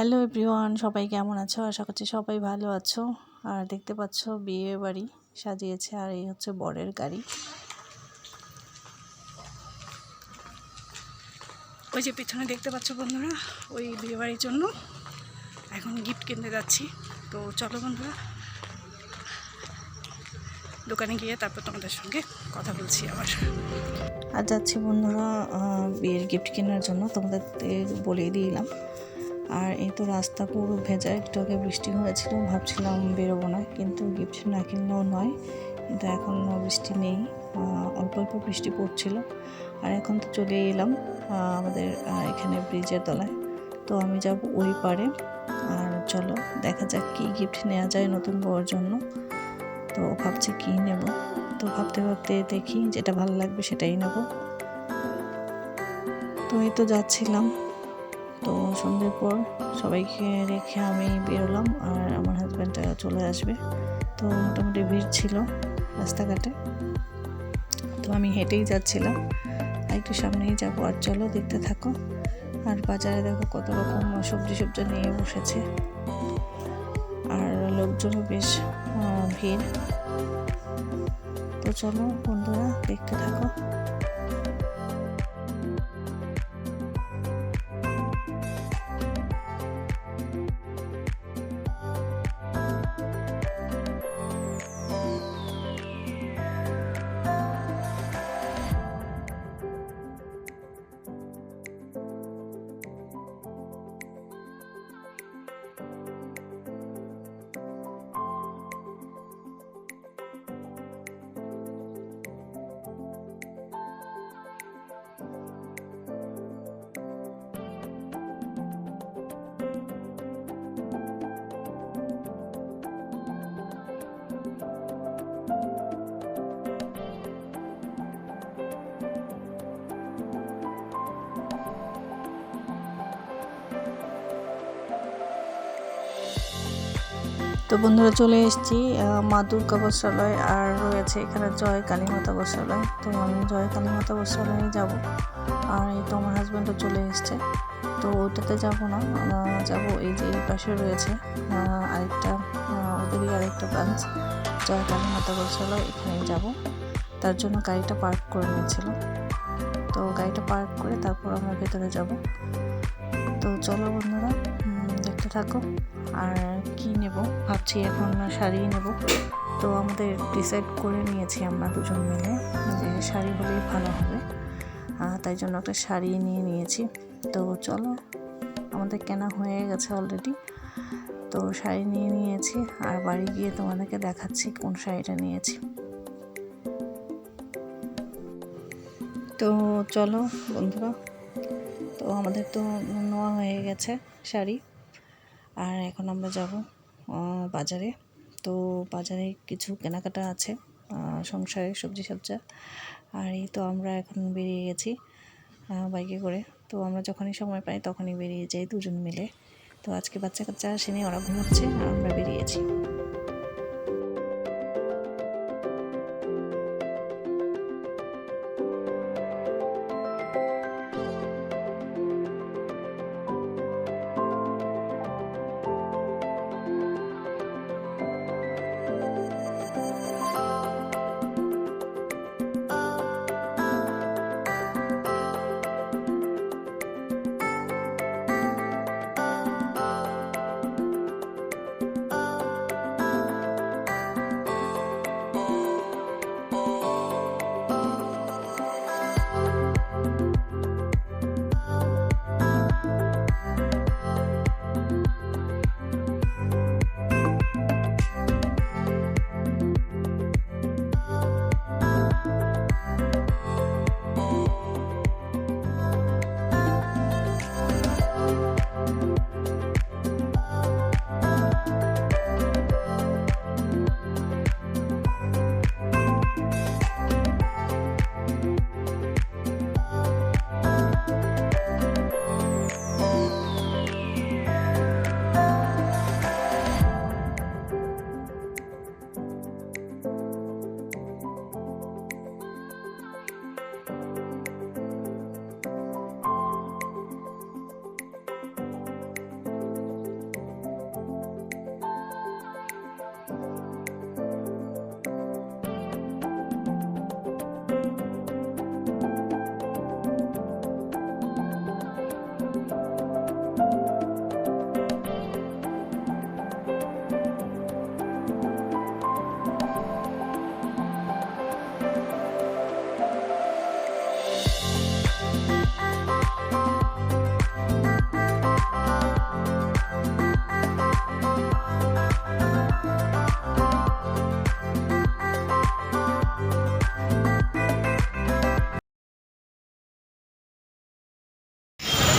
Hello everyone, সবাই কেমন আছো? আশা করছি সবাই ভালো আছো। আর দেখতে পাচ্ছ বিয়ে বাড়ি সাজিয়েছে, আর এই হচ্ছে বরের গাড়ি। ওই যে পিছনে দেখতে পাচ্ছ বন্ধুরা, ওই বিয়ে বাড়ির জন্য এখন গিফট কিনতে যাচ্ছি। তো চলো বন্ধুরা, দোকানে গিয়ে তারপর তোমাদের সঙ্গে কথা বলছি আবার। আর যাচ্ছি বন্ধুরা বিয়ের গিফট কেনার জন্য, তোমাদের বলেই দিলাম। আর এই তো রাস্তা পুরো ভেজা, একটু আগে বৃষ্টি হয়েছিল, ভাবছিলাম বেরোবো না, কিন্তু গিফট না কিনলেও নয়। কিন্তু এখন বৃষ্টি নেই, অল্প অল্প বৃষ্টি পড়ছিল। আর এখন তো চলে এলাম আমাদের এখানে ব্রিজের তলায়। তো আমি যাব ওই পারে, আর চলো দেখা যাক কী গিফট নেওয়া যায় নতুন বউয়ের জন্য। তো ভাবছি কী নেব, তো ভাবতে ভাবতে দেখি যেটা ভালো লাগবে সেটাই নেব। তো এই তো যাচ্ছিলাম, তো সন্ধ্যের পর সবাইকে রেখে আমি বেরোলাম, আর আমার হাজব্যান্ডটা চলে আসবে। তো মোটামুটি ভিড় ছিল রাস্তাঘাটে, তো আমি হেঁটেই যাচ্ছিলাম, আর একটু সামনেই যাবো। আর চলো দেখতে থাকো। আর বাজারে দেখো কত রকম সবজি নিয়ে বসেছে, আর লোকজনও বেশ ভিড়। তো চলো বন্ধুরা দেখতে থাকো। তো বন্ধুরা চলে এসেছি মা দুর্গা বস্ত্রালয়, আর রয়েছে এখানে জয় কালী মাতা বস্ত্রালয়। তো আমি জয় কালী মাতা বস্ত্রালয়ে যাব, আর এই তো আমার হাজব্যান্ডও চলে এসছে। তো ওটাতে যাব না, যাব এই যে এই পাশে রয়েছে আরেকটা, ওদেরই আরেকটা ব্রাঞ্চ জয় কালী মাতা বস্ত্রালয়, এখানেই যাব। তার জন্য গাড়িটা পার্ক করে নিয়েছিল, তো গাড়িটা পার্ক করে তারপর আমরা ভেতরে যাব। তো চলো বন্ধুরা দেখতে থাকো। আর কি নেব ভাবছি, এখন শাড়ি নেব। তো আমাদের ডিসাইড করে নিয়েছি আমরা দুজন মিলে যে শাড়ি হলেই ভালো হবে, তাই জন্য একটা শাড়ি নিয়েছি। তো চলো, আমাদের কেনা হয়ে গেছে অলরেডি, তো শাড়ি নিয়েছি। আর বাড়ি গিয়ে তোমাদেরকে দেখাচ্ছি কোন শাড়িটা নিয়েছি। তো চলো বন্ধুরা, তো আমাদের তো নেওয়া হয়ে গেছে শাড়ি, আর এখন আমরা যাব বাজারে। তো বাজারে কিছু কেনাকাটা আছে, সংসারে সবজি সবজা। আর এই তো আমরা এখন বেরিয়ে গেছি বাইকে করে। তো আমরা যখনই সময় পাই তখনই বেরিয়ে যাই দুজন মিলে। তো আজকে বাচ্চা কাচ্চা আসেনি, ওরা ঘুমাচ্ছে, আর আমরা বেরিয়েছি।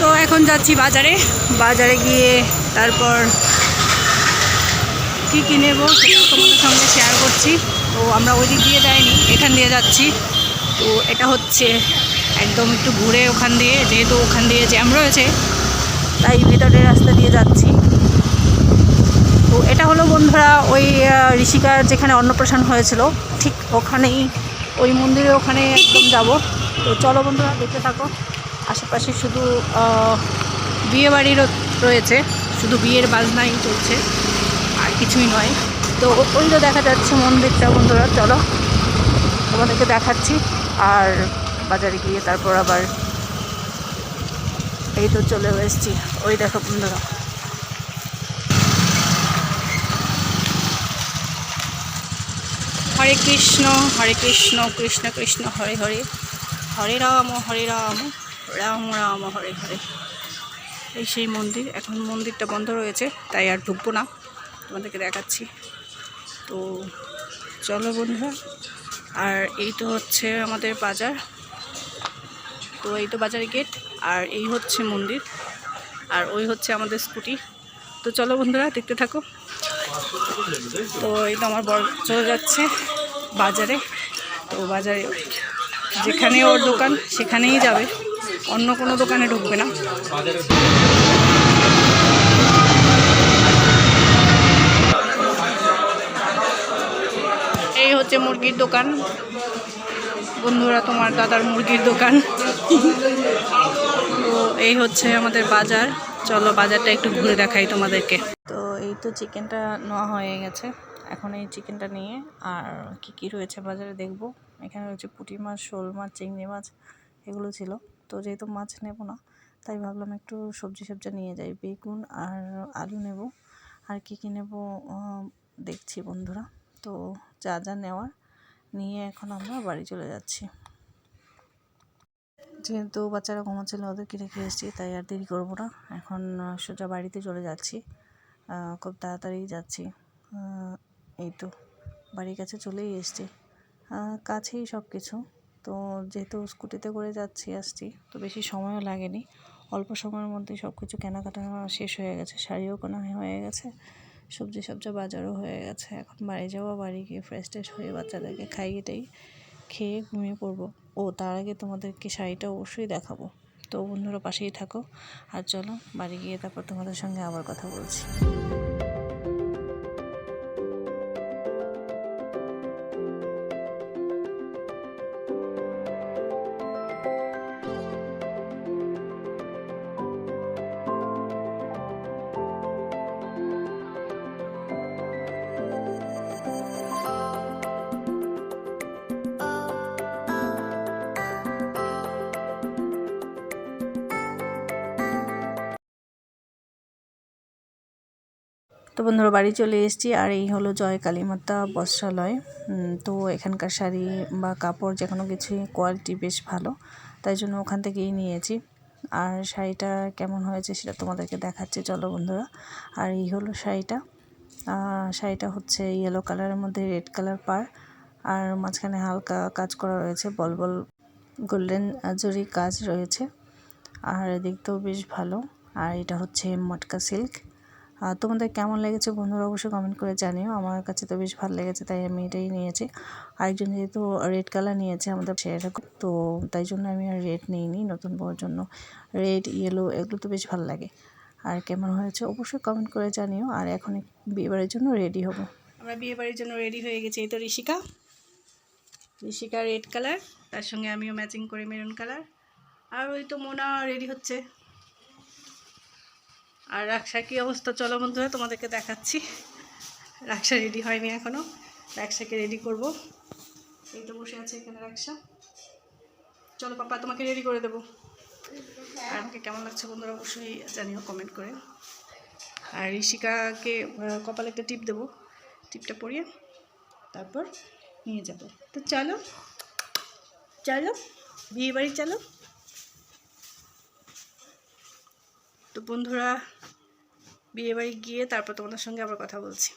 তো এখন যাচ্ছি বাজারে গিয়ে তারপর কী নেবো সেটাও তোমাদের সঙ্গে শেয়ার করছি। তো আমরা ওই দিক দিয়ে যাইনি, এখান দিয়ে যাচ্ছি। তো এটা হচ্ছে একদম একটু ঘুরে ওখান দিয়ে, যেহেতু ওখান দিয়ে জ্যাম রয়েছে তাই ভিতরের রাস্তা দিয়ে যাচ্ছি। তো এটা হলো বন্ধুরা ওই ঋষিকার যেখানে অন্নপ্রাশন হয়েছিল ঠিক ওখানেই, ওই মন্দিরের ওখানে একদম যাব। তো চলো বন্ধুরা দেখতে থাকো। আশেপাশে শুধু বিয়ে বাড়ি রয়েছে, শুধু বিয়ের বাজনাই চলছে, আর কিছুই নয়। তো ওই তো দেখা যাচ্ছে মন্দিরটা বন্ধুরা, চলো তোমাদেরকে দেখাচ্ছি। আর বাজারে গিয়ে তারপর আবার এই তো চলে এসেছি। ওই দেখো বন্ধুরা, হরে কৃষ্ণ কৃষ্ণ কৃষ্ণ হরে হরে, হরে রাম রাম রাম হরে হরে। এই সেই মন্দির। এখন মন্দিরটা বন্ধ রয়েছে তাই আর ঢুকবো না, তোমাদেরকে দেখাচ্ছি। তো চলো বন্ধুরা, আর এই তো হচ্ছে আমাদের বাজার। তো এই তো বাজারের গেট, আর এই হচ্ছে মন্দির, আর ওই হচ্ছে আমাদের স্কুটি। তো চলো বন্ধুরা দেখতে থাকো। তো এই তো আমার বর চলে যাচ্ছে বাজারে। তো বাজারে যেখানে ওর দোকান সেখানেই যাবে, অন্য কোনো দোকানে ঢুকবে না। এই হচ্ছে মুরগির দোকান বন্ধুরা, তোমার দাদার মুরগির দোকান। তো এই হচ্ছে আমাদের বাজার। চলো বাজারটা একটু ঘুরে দেখাই তোমাদেরকে। তো এই তো চিকেনটা নেওয়া হয়ে গেছে, এখন এই চিকেনটা নিয়ে আর কি রয়েছে বাজারে দেখবো। এখানে রয়েছে পুঁটি মাছ, শোল মাছ, চিংড়ি মাছ, এগুলো ছিল। তো যেহেতু মাছ নেব না তাই ভাবলাম একটু সবজি নিয়ে যাই, বেগুন আর আলু নেব। আর কি নেব দেখছি বন্ধুরা। তো যা নেওয়ার নিয়ে এখন আমরা বাড়ি চলে যাচ্ছি। যেহেতু বাচ্চারা ঘুমাচ্ছিল ওদেরকে রেখে এসেছি তাই আর দেরি করবো না, এখন সোজা বাড়িতে চলে যাচ্ছি। খুব তাড়াতাড়ি যাচ্ছি। এই তো বাড়ির কাছে চলেই এসেছি, কাছেই সব কিছু। তো যেহেতু স্কুটিতে করে আসছি তো বেশি সময়ও লাগেনি, অল্প সময়ের মধ্যে সব কিছু কেনাকাটা শেষ হয়ে গেছে। শাড়িও কেনা হয়ে গেছে, সবজি বাজারও হয়ে গেছে। এখন বাড়ি যাবো, বাড়ি গিয়ে ফ্রেশ হয়ে বাচ্চাদেরকে খেয়ে ঘুমিয়ে পড়বো। তার আগে তোমাদেরকে শাড়িটা অবশ্যই দেখাবো। তো বন্ধুরা পাশেই থাকো, আর চলো বাড়ি গিয়ে তারপর তোমাদের সঙ্গে আবার কথা বলছি। তো বন্ধুরা বাড়ি চলে এসেছি, আর এই হলো জয় কালীমাতা বস্ত্রালয়। তো এখানকার শাড়ি বা কাপড় যে কোনো কিছুই কোয়ালিটি বেশ ভালো, তাই জন্য ওখান থেকেই নিয়েছি। আর শাড়িটা কেমন হয়েছে সেটা তোমাদেরকে দেখাচ্ছি, চলো বন্ধুরা। আর এই হলো শাড়িটা হচ্ছে ইয়েলো কালারের মধ্যে রেড কালার পার, আর মাঝখানে হালকা কাজ করা রয়েছে, বল গোল্ডেন জরি কাজ রয়েছে, আর দেখতেও বেশ ভালো। আর এটা হচ্ছে মটকা সিল্ক। তোমাদের কেমন লেগেছে বন্ধুরা অবশ্যই কমেন্ট করে জানিও। আমার কাছে তো বেশ ভালো লেগেছে তাই আমি এটাই নিয়েছি। আরেকজন যেহেতু রেড কালার নিয়েছে আমাদের সেরকম, তো তাই জন্য আমি আর রেড নিইনি। নতুন বউর জন্য রেড ইয়েলো এগুলো তো বেশ ভালো লাগে। আর কেমন হয়েছে অবশ্যই কমেন্ট করে জানিও। আর এখন বিয়েবাড়ির জন্য রেডি হব। আমরা বিয়েবাড়ির জন্য রেডি হয়ে গেছি। এই তো ঋষিকা রেড কালার, তার সঙ্গে আমিও ম্যাচিং করে মেরুন কালার। আর ওই তো মোনা রেডি হচ্ছে। আর রাক্সা কী অবস্থা চলো বন্ধুরা তোমাদেরকে দেখাচ্ছি। রাক্সা রেডি হয়নি এখনও, রাক্সাকে রেডি করব। এই তো বসে আছে এখানে রাক্সা। চলো পাপা তোমাকে রেডি করে দেবো। আর আমাকে কেমন লাগছে বন্ধুরা অবশ্যই জানিও কমেন্ট করে। আর ঋষিকাকে কপালে একটা টিপ দেবো, টিপটা পরিয়ে তারপর নিয়ে যাব। তো চলো বিয়ে বাড়ি চলো। তো বন্ধুরা বিয়ে বাড়ি গিয়ে তারপর তোমাদের সঙ্গে আবার কথা বলছি।